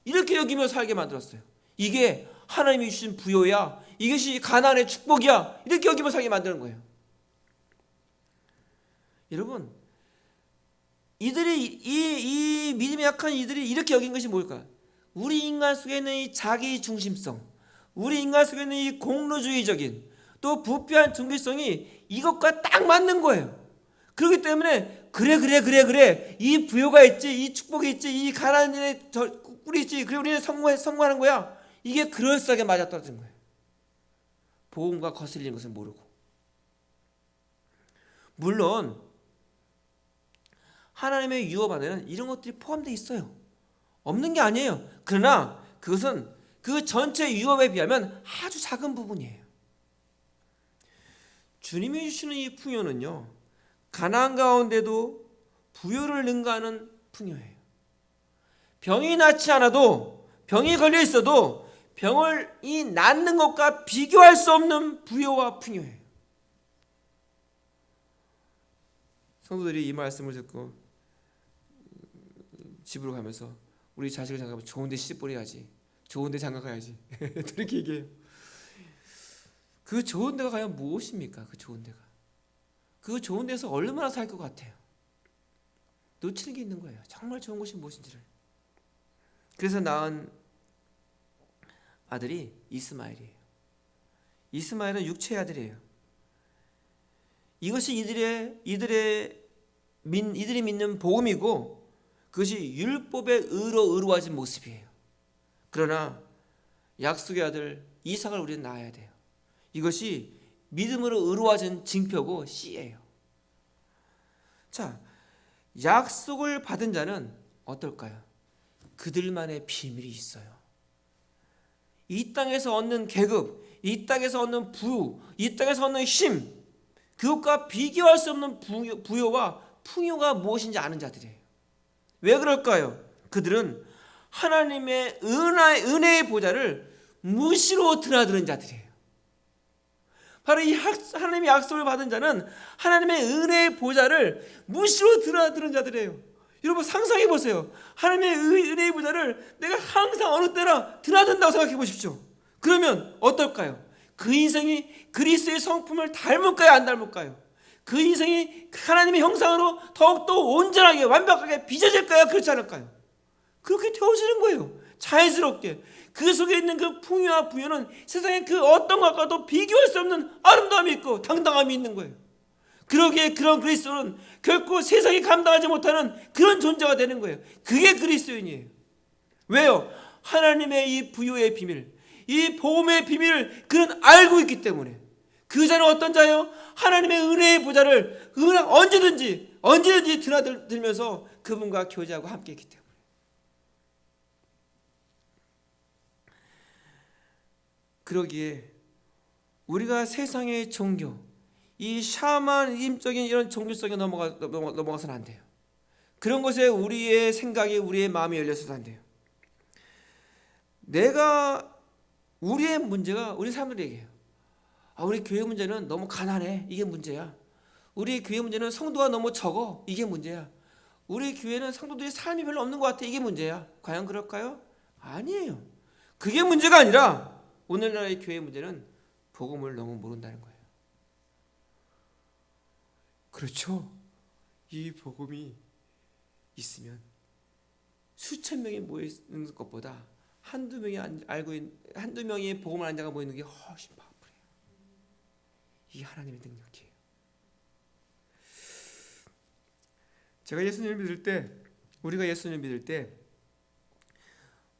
이렇게 여기며 살게 만들었어요. 이게 하나님이 주신 부요야, 이것이 가나안의 축복이야, 이렇게 여기며 살게 만드는 거예요. 여러분, 이 믿음이 약한 이들이 이렇게 여긴 것이 뭘까? 우리 인간 속에 있는 이 자기 중심성, 우리 인간 속에 있는 이 공로주의적인 또 부패한 종교성이 이것과 딱 맞는 거예요. 그렇기 때문에 그래 이 부요가 있지, 이 축복이 있지, 이 가난의 꿀이 있지, 그래 우리는 성공하는 거야. 이게 그럴싸하게 맞아떨어진 거예요. 복음과 거슬리는 것을 모르고. 물론 하나님의 유업 안에는 이런 것들이 포함되어 있어요. 없는 게 아니에요. 그러나 그것은 그 전체 유업에 비하면 아주 작은 부분이에요. 주님이 주시는 이 풍요는요, 가난한 가운데도 부요를 능가하는 풍요예요. 병이 낫지 않아도, 병이 걸려 있어도 병이 낫는 것과 비교할 수 없는 부요와 풍요예요. 성도들이 이 말씀을 듣고 집으로 가면서 우리 자식을 장가가면 좋은 데 시집 보내야지, 좋은 데 장가 가야지 이렇게 얘기해요. 그 좋은 데가 과연 무엇입니까? 그 좋은 데가, 그 좋은 데서 얼마나 살 것 같아요? 놓치는 게 있는 거예요. 정말 좋은 곳이 무엇인지를. 그래서 낳은 아들이 이스마엘이에요. 이스마엘은 육체의 아들이에요. 이것이 이들이 믿는 복음이고, 그것이 율법의 의로워진 모습이에요. 그러나 약속의 아들 이삭을 우리는 낳아야 돼요. 이것이 믿음으로 의로워진 징표고 씨예요. 자, 약속을 받은 자는 어떨까요? 그들만의 비밀이 있어요. 이 땅에서 얻는 계급, 이 땅에서 얻는 부, 이 땅에서 얻는 힘, 그것과 비교할 수 없는 부요와 풍요가 무엇인지 아는 자들이에요. 왜 그럴까요? 그들은 하나님의 은혜의 보좌를 무시로 드나드는 자들이에요. 바로 이 하나님의 약속을 받은 자는 하나님의 은혜의 보좌를 무시로 드나드는 자들이에요. 여러분 상상해 보세요. 하나님의 은혜의 보좌를 내가 항상 어느 때나 드나든다고 생각해 보십시오. 그러면 어떨까요? 그 인생이 그리스도의 성품을 닮을까요? 안 닮을까요? 그 인생이 하나님의 형상으로 더욱더 온전하게 완벽하게 빚어질까요? 그렇지 않을까요? 그렇게 되어지는 거예요. 자연스럽게. 그 속에 있는 그 풍요와 부요는 세상의 그 어떤 것과도 비교할 수 없는 아름다움이 있고 당당함이 있는 거예요. 그러기에 그런 그리스도는 결코 세상이 감당하지 못하는 그런 존재가 되는 거예요. 그게 그리스도인이에요. 왜요? 하나님의 이 부요의 비밀, 이 복음의 비밀을 그는 알고 있기 때문에. 그 자는 어떤 자요? 하나님의 은혜의 보좌를 언제든지 드나들면서 그분과 교제하고 함께했기 때문에. 그러기에 우리가 세상의 종교, 이 샤머니즘적인 이런 종교성에 넘어가서는 안 돼요. 그런 것에 우리의 생각이, 우리의 마음이 열려서도 안 돼요. 우리의 문제가, 우리 사람들이 얘기해요. 우리 교회 문제는 너무 가난해. 이게 문제야. 우리 교회 문제는 성도가 너무 적어. 이게 문제야. 우리 교회는 성도들의 삶이 별로 없는 것 같아. 이게 문제야. 과연 그럴까요? 아니에요. 그게 문제가 아니라 오늘날의 교회 문제는 복음을 너무 모른다는 거예요. 그렇죠. 이 복음이 있으면 수천 명이 모여 있는 것보다 한두 명이 복음을 아는 자가 모이는 게 훨씬 파워풀해요. 이게 하나님의 능력이에요. 제가 예수님을 믿을 때, 우리가 예수님을 믿을 때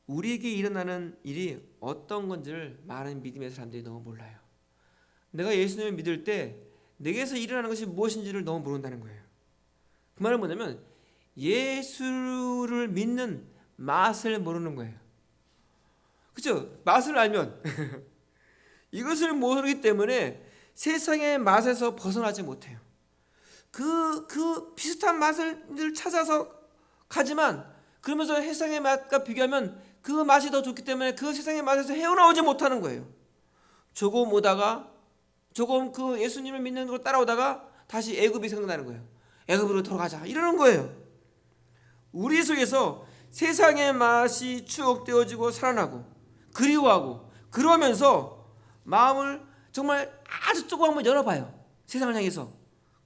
우리에게 일어나는 일이 어떤 건지를 많은 믿음의 사람들이 너무 몰라요. 내가 예수님을 믿을 때 내게서 일어나는 것이 무엇인지를 너무 모른다는 거예요. 그 말은 뭐냐면 예수를 믿는 맛을 모르는 거예요. 그렇죠? 맛을 알면 이것을 모르기 때문에 세상의 맛에서 벗어나지 못해요. 그 비슷한 맛을 찾아서 가지만 그러면서 세상의 맛과 비교하면 그 맛이 더 좋기 때문에 그 세상의 맛에서 헤어나오지 못하는 거예요. 조금 오다가 조금 그 예수님을 믿는 걸 따라오다가 다시 애굽이 생각나는 거예요. 애굽으로 돌아가자 이러는 거예요. 우리 속에서 세상의 맛이 추억되어지고 살아나고 그리워하고 그러면서 마음을 정말 아주 조금 한번 열어봐요. 세상을 향해서.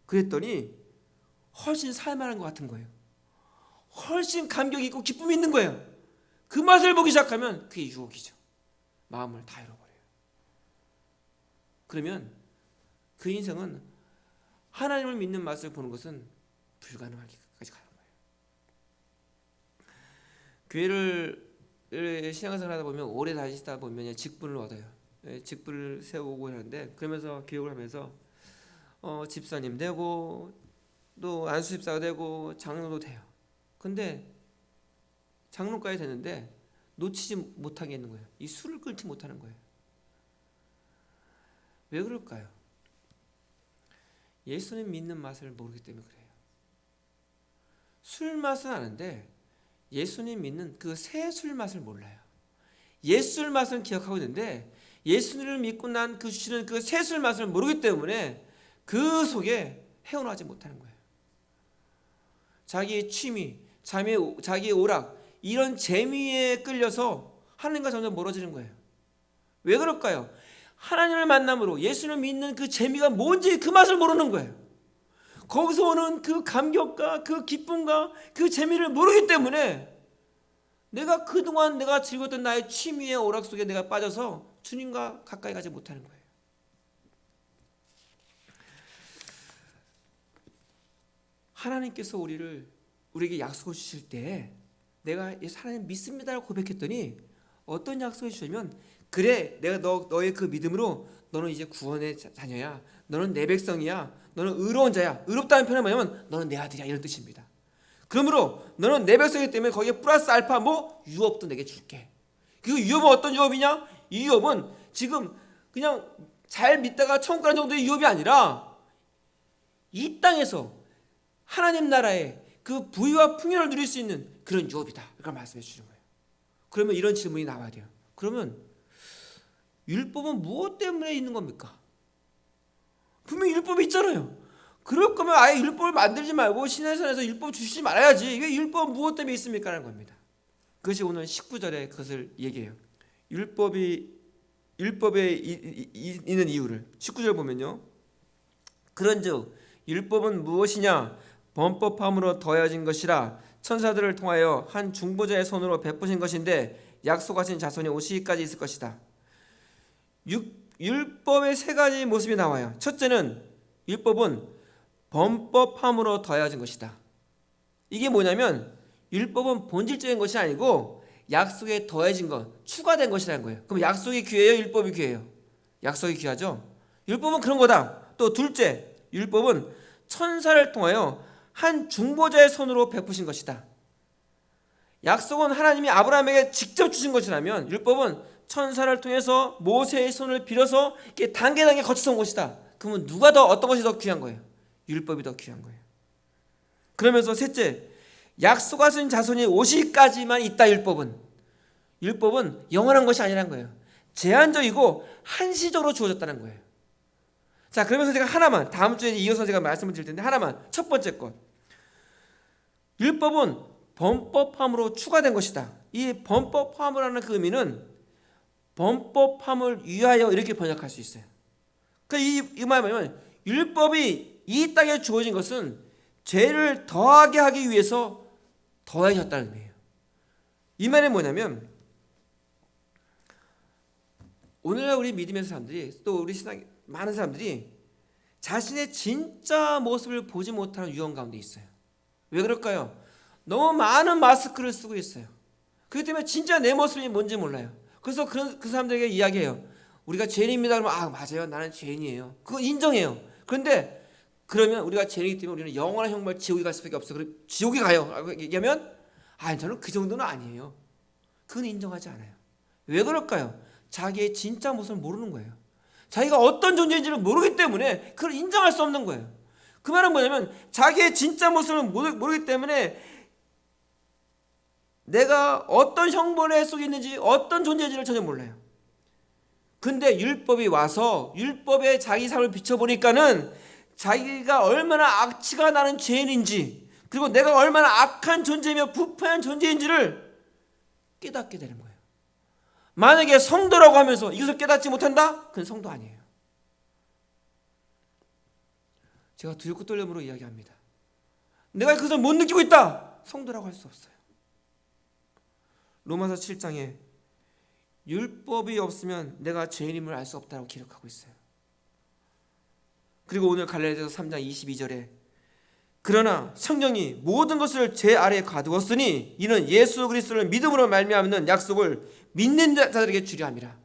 그랬더니 훨씬 살만한 것 같은 거예요. 훨씬 감격이 있고 기쁨이 있는 거예요. 그 맛을 보기 시작하면 그게 유혹이죠. 마음을 다 열어버려요. 그러면 그 인생은 하나님을 믿는 맛을 보는 것은 불가능하기까지 가는 거예요. 교회를 신앙생활 하다 보면 오래 다니시다 보면 직분을 얻어요. 직분을 세우고 하는데 그러면서 교육을 하면서 집사님 되고 또 안수집사가 되고 장로도 돼요. 근데 장로까지 되는데 놓치지 못하게 있는 거예요. 이 술을 끊지 못하는 거예요. 왜 그럴까요? 예수님 믿는 맛을 모르기 때문에 그래요. 술 맛은 아는데 예수님 믿는 그 새 술 맛을 몰라요. 옛술 맛은 기억하고 있는데 예수님을 믿고 난 그 주시는 그 새 술 맛을 모르기 때문에 그 속에 헤어나지 못하는 거예요. 자기의 취미, 자기의 오락 이런 재미에 끌려서 하나님과 점점 멀어지는 거예요. 왜 그럴까요? 하나님을 만남으로 예수를 믿는 그 재미가 뭔지 그 맛을 모르는 거예요. 거기서 오는 그 감격과 그 기쁨과 그 재미를 모르기 때문에 내가 그동안 내가 즐겼던 나의 취미의 오락 속에 내가 빠져서 주님과 가까이 가지 못하는 거예요. 하나님께서 우리에게 약속을 주실 때 내가 하나님 믿습니다라고 고백했더니 어떤 약속을 주시면 그래 내가 너의 그 믿음으로 너는 이제 구원의 자녀야. 너는 내 백성이야. 너는 의로운 자야. 의롭다는 표현은 뭐냐면 너는 내 아들이야 이런 뜻입니다. 그러므로 너는 내 백성이기 때문에 거기에 플러스 알파 유업도 내게 줄게. 그 유업은 어떤 유업이냐? 이 유업은 지금 그냥 잘 믿다가 천국 가는 정도의 유업이 아니라 이 땅에서 하나님 나라의 그 부유와 풍요를 누릴 수 있는 그런 유업이다. 이걸 말씀해 주시는 거예요. 그러면 이런 질문이 나와야 돼요. 그러면 율법은 무엇 때문에 있는 겁니까? 분명히 율법이 있잖아요. 그럴 거면 아예 율법을 만들지 말고 시내산에서 율법 주시지 말아야지. 왜 율법은 무엇 때문에 있습니까? 라는 겁니다. 그것이 오늘 19절에 그것을 얘기해요. 율법에 있는 이유를 19절 보면요. 그런즉 율법은 무엇이냐? 범법함으로 더해진 것이라 천사들을 통하여 한 중보자의 손으로 베푸신 것인데 약속하신 자손이 오시기까지 있을 것이다. 율법의 세 가지 모습이 나와요. 첫째는 율법은 범법함으로 더해진 것이다. 이게 뭐냐면 율법은 본질적인 것이 아니고 약속에 더해진 것, 추가된 것이라는 거예요. 그럼 약속이 귀해요? 율법이 귀해요? 약속이 귀하죠. 율법은 그런 거다. 또 둘째, 율법은 천사를 통하여 한 중보자의 손으로 베푸신 것이다. 약속은 하나님이 아브라함에게 직접 주신 것이라면 율법은 천사를 통해서 모세의 손을 빌어서 이렇게 단계 거쳐서 온 것이다. 그러면 누가 더 어떤 것이 더 귀한 거예요? 율법이 더 귀한 거예요. 그러면서 셋째, 약속하신 자손이 오시기까지만 있다. 율법은 영원한 것이 아니라는 거예요. 제한적이고 한시적으로 주어졌다는 거예요. 자, 그러면서 제가 하나만, 다음 주에 이어서 제가 말씀을 드릴 텐데, 하나만, 첫 번째 것, 율법은 범법함으로 추가된 것이다. 이 범법함이라는 그 의미는 범법함을 위하여 이렇게 번역할 수 있어요. 이 말은 율법이 이 땅에 주어진 것은 죄를 더하게 하기 위해서 더해졌다는 의미예요. 이 말은 뭐냐면, 오늘날 우리 믿음의 사람들이, 또 우리 신앙 많은 사람들이 자신의 진짜 모습을 보지 못하는 위험 가운데 있어요. 왜 그럴까요? 너무 많은 마스크를 쓰고 있어요. 그렇기 때문에 진짜 내 모습이 뭔지 몰라요. 그래서 그 사람들에게 이야기해요. 우리가 죄인입니다. 그러면 맞아요, 나는 죄인이에요. 그거 인정해요. 그런데 그러면 우리가 죄인이기 때문에 우리는 영원한 형벌 지옥에 갈 수밖에 없어. 그럼 지옥에 가요 라고 얘기하면 저는 그 정도는 아니에요. 그건 인정하지 않아요. 왜 그럴까요? 자기의 진짜 모습을 모르는 거예요. 자기가 어떤 존재인지를 모르기 때문에 그걸 인정할 수 없는 거예요. 그 말은 뭐냐면 자기의 진짜 모습을 모르기 때문에 내가 어떤 형벌에 속에 있는지, 어떤 존재인지를 전혀 몰라요. 근데 율법이 와서 율법에 자기 삶을 비춰보니까는 자기가 얼마나 악취가 나는 죄인인지, 그리고 내가 얼마나 악한 존재이며 부패한 존재인지를 깨닫게 되는 거예요. 만약에 성도라고 하면서 이것을 깨닫지 못한다? 그건 성도 아니에요. 제가 두렵고 떨림으로 이야기합니다. 내가 그것을 못 느끼고 있다, 성도라고 할 수 없어요. 로마서 7장에 율법이 없으면 내가 죄인임을 알 수 없다고 기록하고 있어요. 그리고 오늘 갈라디아서 3장 22절에 그러나 성령이 모든 것을 제 아래에 가두었으니 이는 예수 그리스도를 믿음으로 말미암는 약속을 믿는 자들에게 주려 함이라.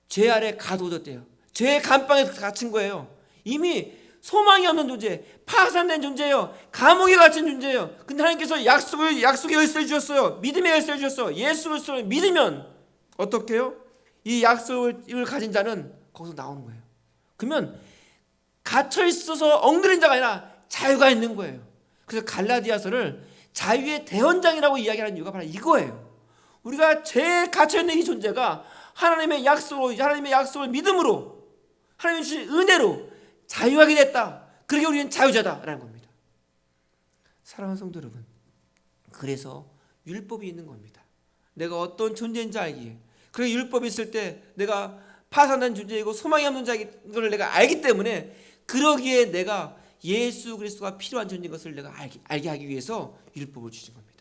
죄 아래 가두어졌대요. 죄의 감방에 갇힌 거예요. 이미 소망이 없는 존재, 파산된 존재예요. 감옥에 갇힌 존재예요. 근데 하나님께서 약속의 열쇠를 주셨어요. 믿음의 열쇠를 주셨어요. 예수 그리스도를 믿으면 어떻게 해요? 이 약속을 가진 자는 거기서 나오는 거예요. 그러면 갇혀 있어서 엉들인 자가 아니라 자유가 있는 거예요. 그래서 갈라디아서를 자유의 대원장이라고 이야기하는 이유가 바로 이거예요. 우리가 죄에 갇혀 있는 이 존재가 하나님의 약속을 믿음으로, 하나님이 주신 은혜로 자유하게 됐다. 그러게 우리는 자유자다라는 겁니다. 사랑하는 성도 여러분, 그래서 율법이 있는 겁니다. 내가 어떤 존재인지 알기에. 그리고 율법이 있을 때 내가 파산된 존재이고 소망이 없는 자인 걸 내가 알기 때문에, 그러기에 내가 예수 그리스도가 필요한 존재인 것을 내가 알게 하기 위해서 율법을 주신 겁니다.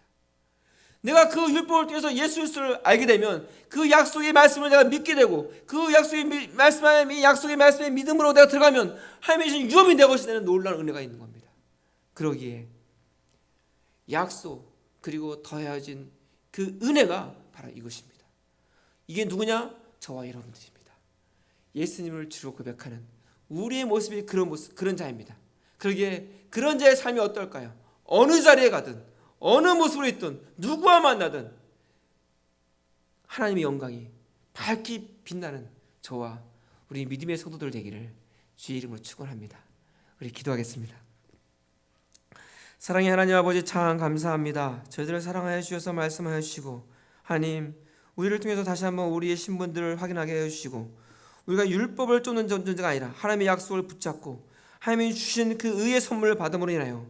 내가 그 율법을 통해서 예수 그리스도를 알게 되면 그 약속의 말씀을 내가 믿게 되고, 그 약속의 말씀의 믿음으로 내가 들어가면 하나님의 주신 유업이 내 것이 되는 놀라운 은혜가 있는 겁니다. 그러기에 약속 그리고 더해진 그 은혜가 바로 이것입니다. 이게 누구냐? 저와 여러분들입니다. 예수님을 주로 고백하는 우리의 모습이 그런 자입니다. 그러기에 그런 자의 삶이 어떨까요? 어느 자리에 가든, 어느 모습으로 있든, 누구와 만나든 하나님의 영광이 밝게 빛나는 저와 우리 믿음의 성도들 되기를 주의 이름으로 축원합니다. 우리 기도하겠습니다. 사랑의 하나님 아버지, 참 감사합니다. 저희들을 사랑하여 주셔서 말씀하여 주시고, 하나님 우리를 통해서 다시 한번 우리의 신분들을 확인하게 해주시고, 우리가 율법을 쫓는 존재가 아니라 하나님의 약속을 붙잡고 하나님이 주신 그 의의 선물을 받음으로 인하여,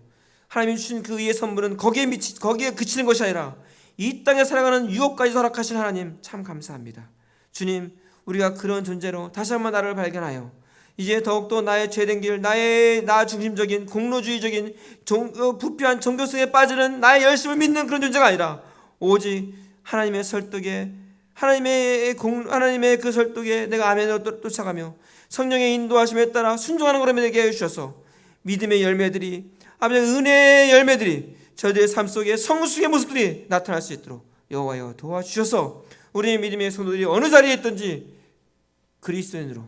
하나님이 주신 그 의의 선물은 거기에 그치는 것이 아니라 이 땅에 살아가는 유업까지 허락하신 하나님, 참 감사합니다. 주님, 우리가 그런 존재로 다시 한번 나를 발견하여 이제 더욱더 나의 죄된 길, 나의 나 중심적인 공로주의적인 부패한 종교성에 빠지는 나의 열심을 믿는 그런 존재가 아니라 오직 하나님의 설득에, 하나님의 그 설득에 내가 아멘으로 쫓아가며 성령의 인도하심에 따라 순종하는 것을 되게 해주셔서 믿음의 열매들이, 아버지 은혜의 열매들이 저희들의 삶 속에 성숙의 모습들이 나타날 수 있도록 여호와여 도와주셔서 우리의 믿음의 성도들이 어느 자리에 있든지 그리스도인으로,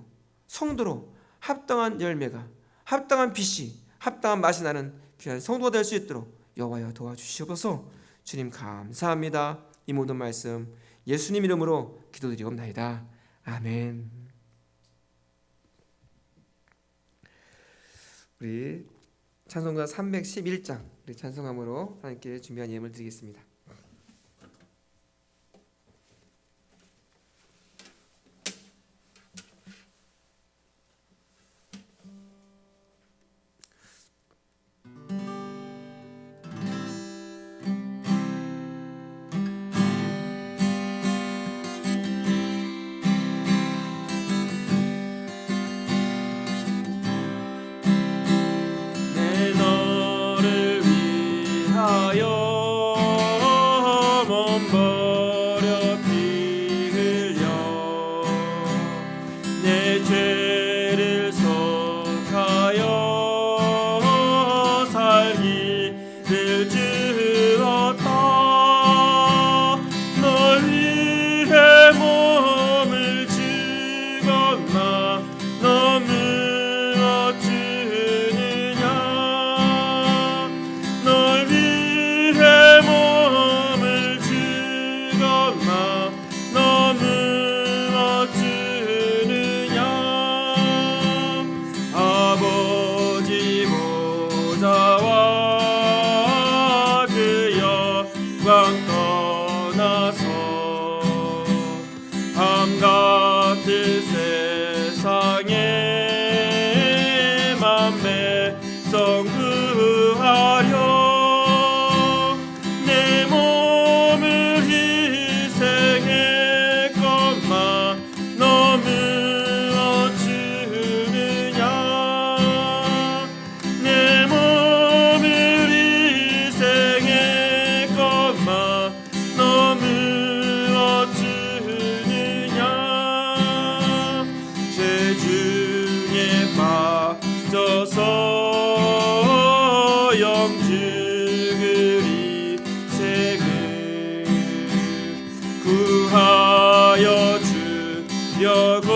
성도로 합당한 열매가, 합당한 빛이, 합당한 맛이 나는 귀한 성도가 될 수 있도록 여호와여 도와주시옵소서. 주님 감사합니다. 이 모든 말씀 예수님 이름으로 기도드리옵나이다. 아멘. 우리 찬송가 311장 우리 찬송함으로 하나님께 준비한 예물을 드리겠습니다. 속하여 몸버려 피 흘려 내 죄를 속하여 살기를 주었다. 널 위해 몸을 주었나 너무 어찌느냐. 널 위해 몸을 주었나 너무 어찌느냐. 아버지 보좌와 그 영광 떠나서 밤 같은 세상에만 백성 구하려 내 몸을 희생했건만 너무 어찌느냐. 내 몸을 희생했건만 너무 어찌느냐. 죄 중에 빠져서 영죽으리 세금 구하여 주려고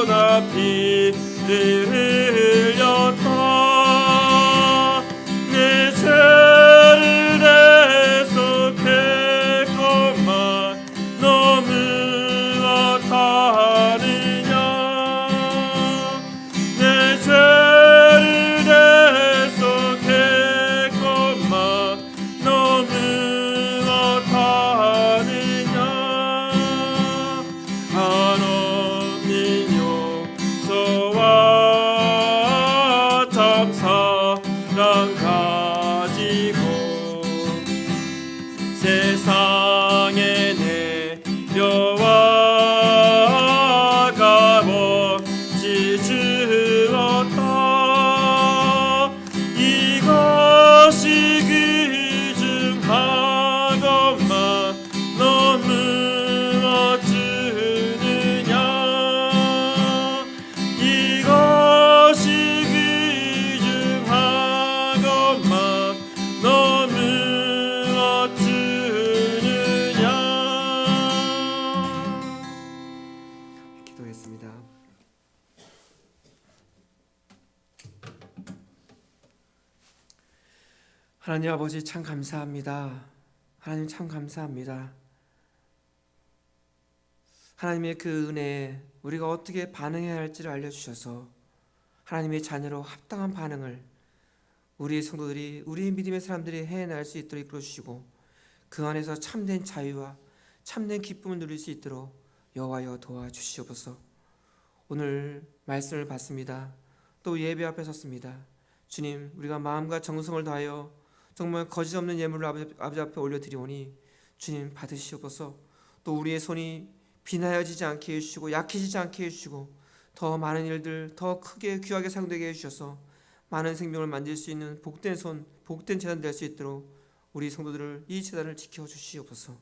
나 피를 흘렸다. 내 죄를 대속했건만 너무 어떠하느냐. 내 죄를 대속했건만 너무 어떠하느냐. 한없는 용서와 참 사랑 가지고 세상에 내려와 값없이 주었다. 이것이 귀중하건만 너무 어찌느냐. 이것이 귀중하건만 너무 어찌느냐. 기도했습니다. 하나님 아버지 참 감사합니다. 하나님 참 감사합니다. 하나님의 그 은혜에 우리가 어떻게 반응해야 할지를 알려주셔서 하나님의 자녀로 합당한 반응을 우리의 성도들이, 우리의 믿음의 사람들이 해낼 수 있도록 이끌어주시고 그 안에서 참된 자유와 참된 기쁨을 누릴 수 있도록 여호와여 도와주시옵소서. 오늘 말씀을 받습니다. 또 예배 앞에 섰습니다. 주님, 우리가 마음과 정성을 다하여 정말 거짓없는 예물을 아버지 앞에 올려드리오니 주님 받으시옵소서. 또 우리의 손이 비나여지지 않게 해주시고 약해지지 않게 해주시고 더 많은 일들 더 크게 귀하게 사용되게 해주셔서 많은 생명을 만질 수 있는 복된 손, 복된 재단 될 수 있도록 우리 성도들을, 이 재단을 지켜주시옵소서.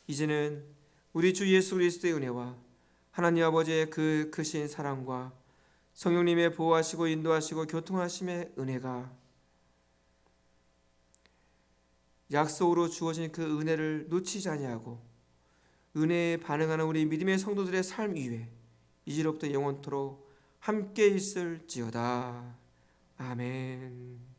이제는 우리 주 예수 그리스도의 은혜와 하나님 아버지의 그 크신 사랑과 성령님의 보호하시고 인도하시고 교통하심의 은혜가 약속으로 주어진 그 은혜를 놓치지 아니하고 은혜에 반응하는 우리 믿음의 성도들의 삶 위에 이제로부터 영원토록 함께 있을지어다. 아멘.